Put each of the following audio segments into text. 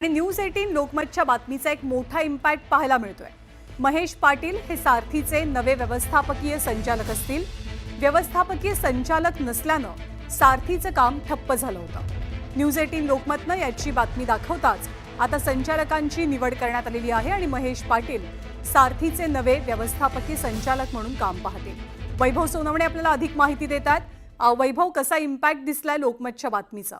News 18 लोकमतच्या बातमीचा एक मोठा इम्पॅक्ट पाहायला मिळतोय। महेश पाटील हे सारथीचे नवे व्यवस्थापकीय संचालक असतील। व्यवस्थापकीय संचालक नसल्यानं सारथीचं काम ठप्प झालं होतं। न्यूज 18 लोकमतनं याची बातमी दाखवताच आता संचालकांची निवड करण्यात आलेली आहे आणि महेश पाटील सारथीचे नवे व्यवस्थापकीय संचालक म्हणून काम पाहतील। वैभव सोनवणे आपल्याला अधिक माहिती देतात। वैभव, कसा इम्पॅक्ट दिसलाय लोकमतच्या बातमीचा?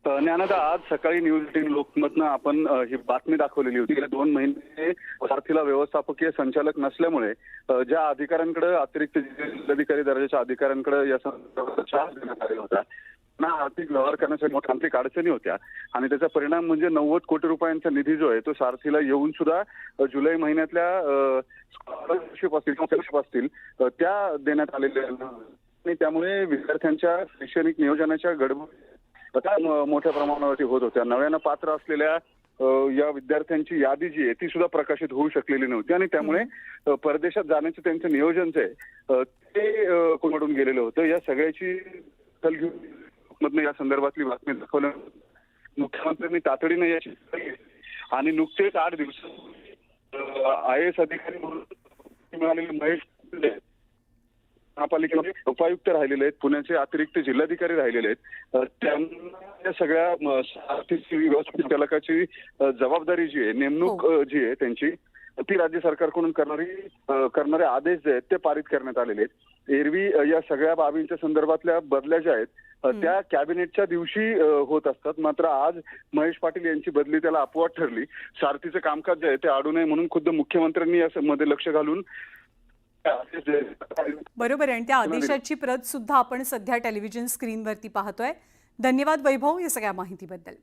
ज्ञानदा, आज सकाळी न्यूज 18 लोकमतनं आपण ही बातमी दाखवलेली होती। गेल्या 2 महिने सारथीला व्यवस्थापकीय संचालक नसल्यामुळे ज्या अधिकाऱ्यांकडे अतिरिक्त जिल्हाधिकारी दर्जाच्या अधिकाऱ्यांकडे या संदर्भात चार्ज देण्यात आलेला होता ना, आर्थिक व्यवहार करण्यासाठी मोठ्या तांत्रिक अडचणी होत्या आणि त्याचा परिणाम म्हणजे 90 कोटी रुपयांचा निधी जो आहे तो सारथीला येऊन सुद्धा जुलै महिन्यातल्या स्कॉलरशिप असतील त्या देण्यात आलेल्या आणि त्यामुळे विद्यार्थ्यांच्या शैक्षणिक नियोजनाच्या मोठ्या प्रमाणावरती होत होत्या। नव्यानं पात्र असलेल्या या विद्यार्थ्यांची यादी जी आहे ती सुद्धा प्रकाशित होऊ शकलेली नव्हती आणि त्यामुळे परदेशात जाण्याचं त्यांचं नियोजन जे आहे ते कोलमडून गेलेलं होतं। या सगळ्याची दखल घेऊन या संदर्भातली बातमी दाखवल्या मुख्यमंत्र्यांनी तातडीनं याची आणि नुकतेच 8 दिवसांपूर्वी IAS अधिकारी म्हणून मिळालेले महेश महापालिकेमध्ये उपायुक्त राहिलेले आहेत, पुण्याचे अतिरिक्त जिल्हाधिकारी राहिलेले आहेत। त्यांना सगळ्या व्यवस्थापकीय संचालकाची जबाबदारी जी आहे, नेमणूक जी आहे त्यांची, ती राज्य सरकारकडून करणारे आदेश जे आहेत ते पारित करण्यात आलेले आहेत। एरवी या सगळ्या बाबींच्या संदर्भातल्या बदल्या ज्या आहेत त्या कॅबिनेटच्या दिवशी होत असतात, मात्र आज महेश पाटील यांची बदली त्याला अपवाद ठरली। सारथीचं कामकाज जे आहे ते अडू नये म्हणून खुद्द मुख्यमंत्र्यांनी यामध्ये लक्ष घालून बरोबर आहे आणि त्या आदेशाची प्रत सुद्धा आपण सध्या टेलिव्हिजन स्क्रीनवरती पाहतोय। धन्यवाद वैभव या सगळ्या माहितीबद्दल।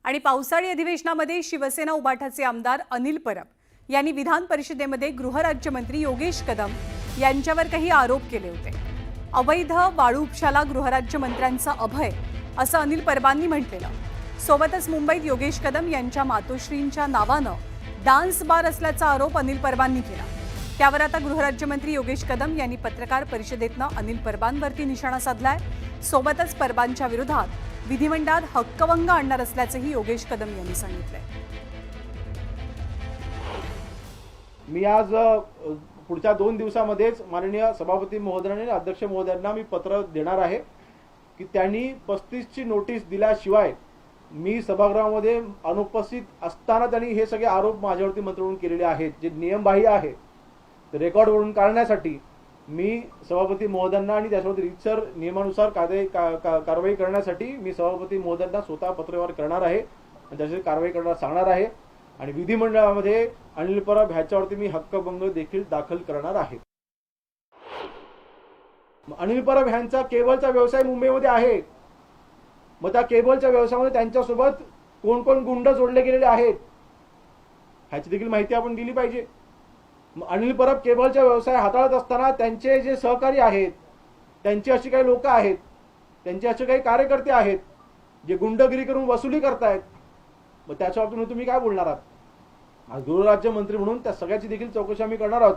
आणि पावसाळी अधिवेशनामध्ये शिवसेना उबाठाचे आमदार अनिल परब यांनी विधान परिषदेमध्ये गृहराज्यमंत्री योगेश कदम यांच्यावर काही आरोप केले होते। अवैध वाळू उपशाला गृहराज्यमंत्र्यांचा अभय असं अनिल परबांनी म्हटलेलं। सोबतच मुंबईत योगेश कदम यांच्या मातोश्रींच्या नावानं डान्स बार असल्याचा आरोप अनिल परबांनी केला। त्यावर आता गृहराज्यमंत्री योगेश कदम यांनी पत्रकार परिषदेतनं अनिल परबांवरती निशाणा साधलाय। सोबतच परबांच्या विरोधात विधिमंडळात हक्कभंग आणणार असल्याचंही योगेश कदम यांनी सांगितलंय। मी आज पुढच्या 2 दिवसामध्येच माननीय सभापती महोदयांनी आणि अध्यक्ष महोदयांना मी पत्र देणार आहे की त्यांनी 35ची नोटीस दिल्याशिवाय मी सभागृहामध्ये अनुपस्थित असताना त्यांनी हे सगळे आरोप माझ्यावरती मंत्रिमंडळाकडून केलेले आहेत जे नियमबाह्य आहे, ते रेकॉर्डवरून काढण्यासाठी मी सभापती महोदयांना आणि त्याच्यावरती रीतसर नियमानुसार कारवाई करण्यासाठी मी सभापती महोदयांना स्वतः पत्रव्यवहार करणार आहे आणि त्याची कारवाई करणार सांगणार आहे आणि विधिमंडळामध्ये अनिल परब ह्याच्यावरती मी हक्कभंग देखील दाखल करणार आहे। अनिल परब ह्यांचा केबलचा व्यवसाय मुंबईमध्ये आहे, मग त्या केबलच्या व्यवसायामध्ये त्यांच्यासोबत कोण कोण गुंड जोडले गेलेले आहेत ह्याची देखील माहिती आपण दिली पाहिजे। अनिल परब केबलचा व्यवसाय हाताळत असताना त्यांचे जे सहकारी आहेत, त्यांची अशी काही लोक आहेत, त्यांचे असे काही कार्यकर्ते आहेत जे गुंडगिरी करून वसुली करतायत, मग त्याच्या बाबतीत तुम्ही काय बोलणार आहात? गृहराज्यमंत्री म्हणून त्या सगळ्याची देखील चौकशी आम्ही करणार आहोत।